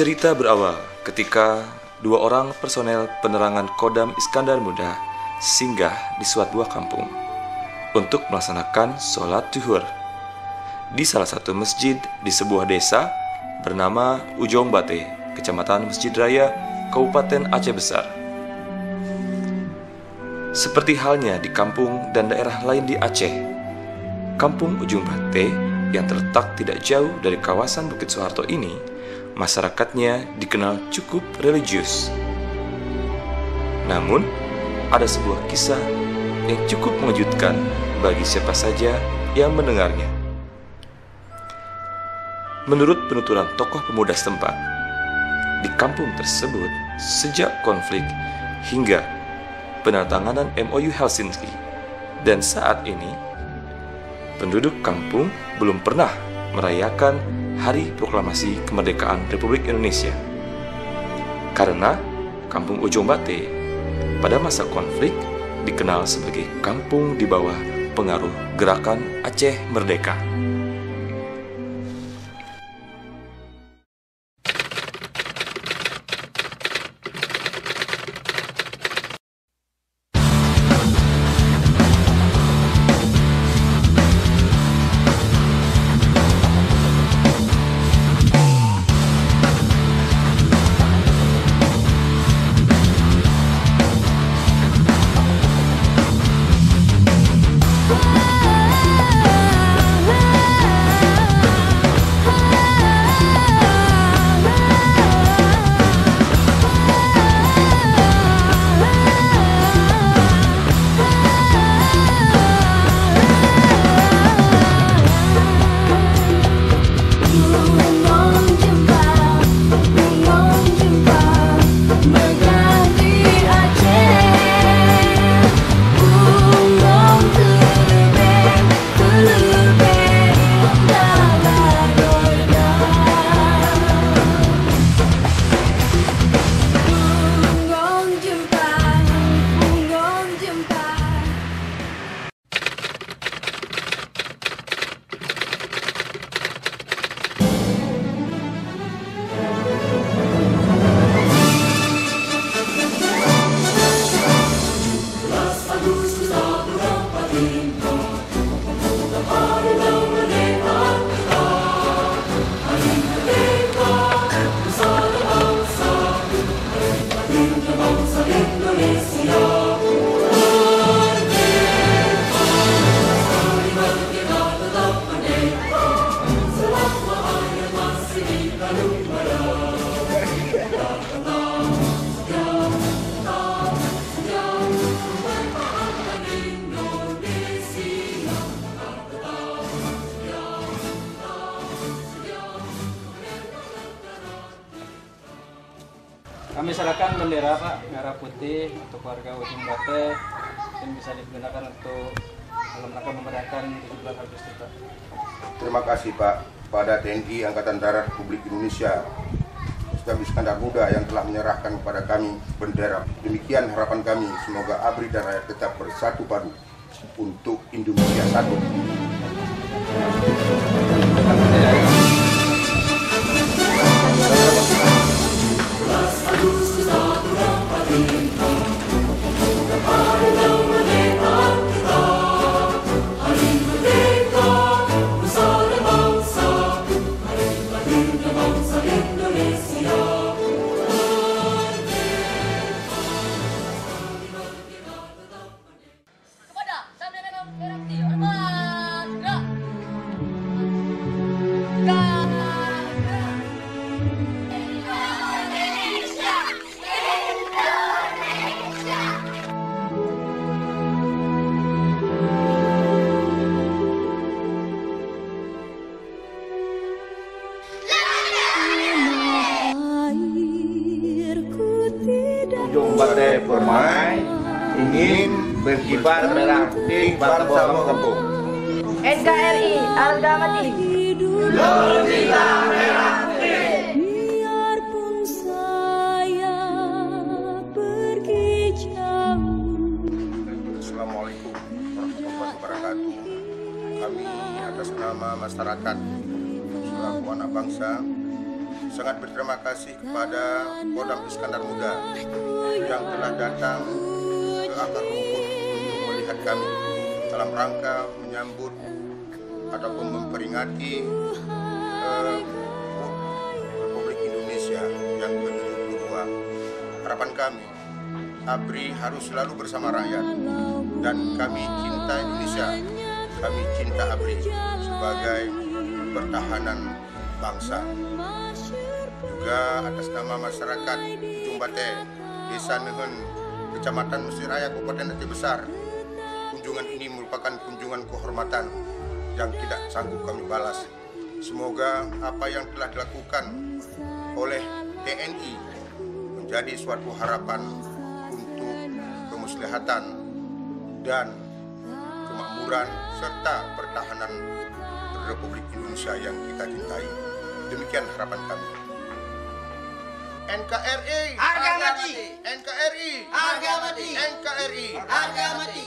Cerita berawal ketika dua orang personel penerangan Kodam Iskandar Muda singgah di suatu buah kampung untuk melaksanakan sholat zuhur di salah satu masjid di sebuah desa bernama Ujong Bate, Kecamatan Masjid Raya, Kabupaten Aceh Besar. Seperti halnya di kampung dan daerah lain di Aceh, Kampung Ujung Bate yang terletak tidak jauh dari kawasan Bukit Soeharto ini, masyarakatnya dikenal cukup religius. Namun, ada sebuah kisah yang cukup mengejutkan bagi siapa saja yang mendengarnya. Menurut penuturan tokoh pemuda setempat, di kampung tersebut sejak konflik hingga penandatanganan MOU Helsinki, dan saat ini penduduk kampung belum pernah merayakan Hari Proklamasi Kemerdekaan Republik Indonesia. Karena Kampung Ujung Bate pada masa konflik dikenal sebagai kampung di bawah pengaruh gerakan Aceh Merdeka. Kami serahkan bendera Pak, merah putih untuk warga Ujung Bate dan bisa digunakan untuk dalam rangka memeriahkan 17 Agustus Pak. Terima kasih Pak pada TNI Angkatan Darat Republik Indonesia Kodam Iskandar Muda yang telah menyerahkan kepada kami bendera. Demikian harapan kami, semoga ABRI dan rakyat tetap bersatu padu untuk Indonesia satu. Ujung Bate Permai ingin berkibar merah putih bersama kampung. NKRI harga mati. Bercinta merah putih. Biarpun saya pergi jauh. Assalamualaikum warahmatullahi wabarakatuh. Kami atas nama masyarakat selaku anak bangsa sangat berterima kasih kepada Kodam Iskandar Muda yang telah datang ke akar rumput untuk melihat kami dalam rangka menyambut ataupun memperingati Republik Indonesia yang ke-72. Harapan kami, ABRI harus selalu bersama rakyat, dan kami cinta Indonesia, kami cinta ABRI sebagai pertahanan bangsa. Juga atas nama masyarakat Ujung Bate, Desa Nehen, Kecamatan Mesir Raya, Kabupaten Aceh Besar, kunjungan ini merupakan kunjungan kehormatan yang tidak sanggup kami balas. Semoga apa yang telah dilakukan oleh TNI menjadi suatu harapan untuk kemaslahatan dan kemakmuran serta pertahanan Republik Indonesia yang kita cintai. Demikian harapan kami. NKRI Harga mati. NKRI Harga mati. NKRI Harga mati.